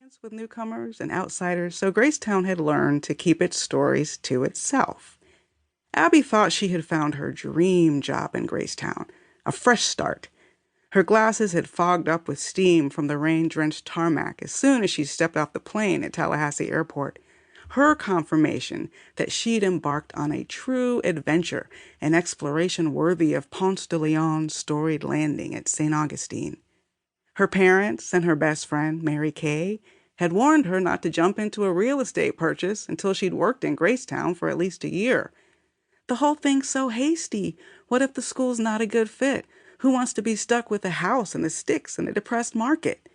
arguments with newcomers and outsiders, so Gracetown had learned to keep its stories to itself. Abby thought she had found her dream job in Gracetown, a fresh start. Her glasses had fogged up with steam from the rain-drenched tarmac as soon as she stepped off the plane at Tallahassee Airport. Her confirmation that she'd embarked on a true adventure, an exploration worthy of Ponce de Leon's storied landing at St. Augustine. Her parents and her best friend, Mary Kay, had warned her not to jump into a real estate purchase until she'd worked in Gracetown for at least a year. The whole thing's so hasty. What if the school's not a good fit? Who wants to be stuck with a house and the sticks in a depressed market?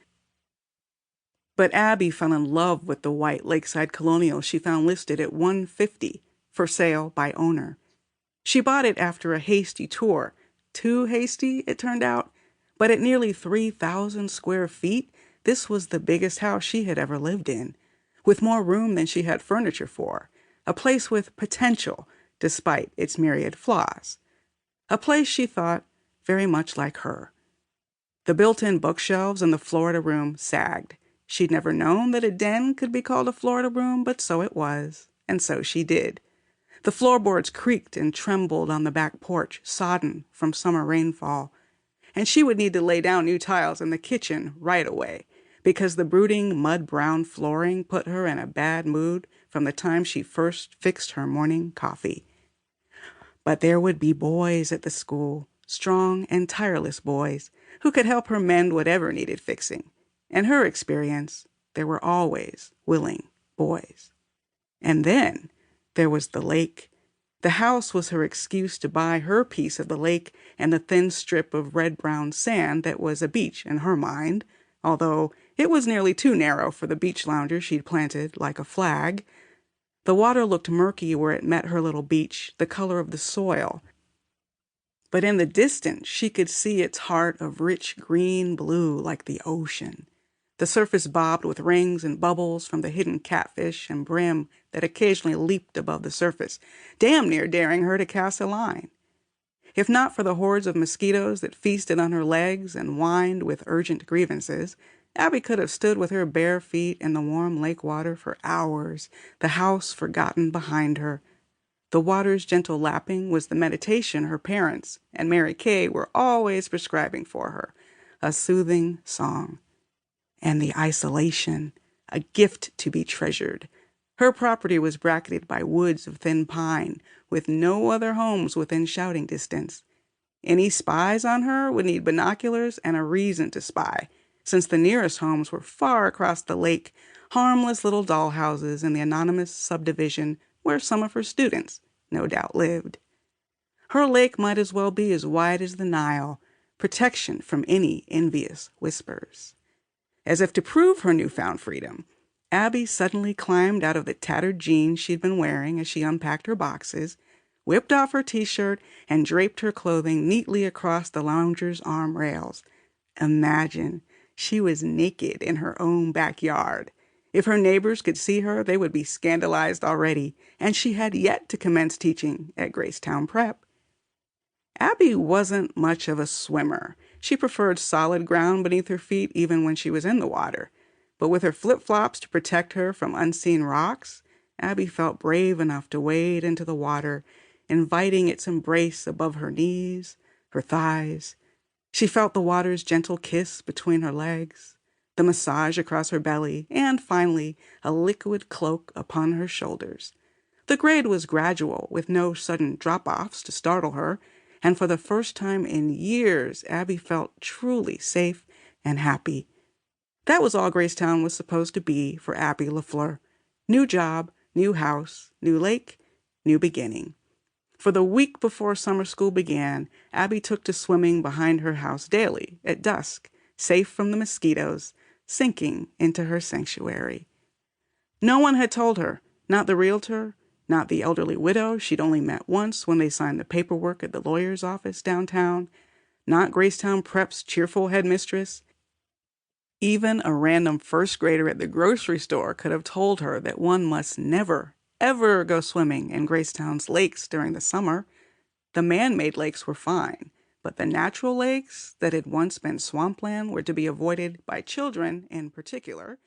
But Abby fell in love with the white lakeside colonial she found listed at $150 for sale by owner. She bought it after a hasty tour. Too hasty, it turned out. But at nearly 3,000 square feet, this was the biggest house she had ever lived in, with more room than she had furniture for. A place with potential, despite its myriad flaws. A place, she thought, very much like her. The built-in bookshelves in the Florida room sagged. She'd never known that a den could be called a Florida room, but so it was, and so she did. The floorboards creaked and trembled on the back porch, sodden from summer rainfall. And she would need to lay down new tiles in the kitchen right away, because the brooding mud-brown flooring put her in a bad mood from the time she first fixed her morning coffee. But there would be boys at the school, strong and tireless boys, who could help her mend whatever needed fixing. In her experience, there were always willing boys. And then there was the lake. The house was her excuse to buy her piece of the lake and the thin strip of red-brown sand that was a beach in her mind, although it was nearly too narrow for the beach lounger she'd planted like a flag. The water looked murky where it met her little beach, the color of the soil. But in the distance, she could see its heart of rich green blue like the ocean. The surface bobbed with rings and bubbles from the hidden catfish and brim that occasionally leaped above the surface, damn near daring her to cast a line. If not for the hordes of mosquitoes that feasted on her legs and whined with urgent grievances, Abby could have stood with her bare feet in the warm lake water for hours, the house forgotten behind her. The water's gentle lapping was the meditation her parents and Mary Kay were always prescribing for her, a soothing song. And the isolation, a gift to be treasured. Her property was bracketed by woods of thin pine, with no other homes within shouting distance. Any spies on her would need binoculars and a reason to spy, since the nearest homes were far across the lake, harmless little dollhouses in the anonymous subdivision where some of her students, no doubt, lived. Her lake might as well be as wide as the Nile, protection from any envious whispers. As if to prove her newfound freedom, Abby suddenly climbed out of the tattered jeans she'd been wearing as she unpacked her boxes, whipped off her t-shirt, and draped her clothing neatly across the lounger's arm rails. Imagine, she was naked in her own backyard. If her neighbors could see her, they would be scandalized already, and she had yet to commence teaching at Gracetown Prep. Abby wasn't much of a swimmer. She preferred solid ground beneath her feet even when she was in the water. But with her flip-flops to protect her from unseen rocks, Abby felt brave enough to wade into the water, inviting its embrace above her knees, her thighs. She felt the water's gentle kiss between her legs, the massage across her belly, and finally a liquid cloak upon her shoulders. The grade was gradual, with no sudden drop-offs to startle her, and for the first time in years, Abby felt truly safe and happy. That was all Gracetown was supposed to be for Abby LaFleur. New job, new house, new lake, new beginning. For the week before summer school began, Abby took to swimming behind her house daily, at dusk, safe from the mosquitoes, sinking into her sanctuary. No one had told her, not the realtor, not the elderly widow she'd only met once when they signed the paperwork at the lawyer's office downtown, not Gracetown Prep's cheerful headmistress. Even a random first grader at the grocery store could have told her that one must never, ever go swimming in Gracetown's lakes during the summer. The man-made lakes were fine, but the natural lakes that had once been swampland were to be avoided by children in particular.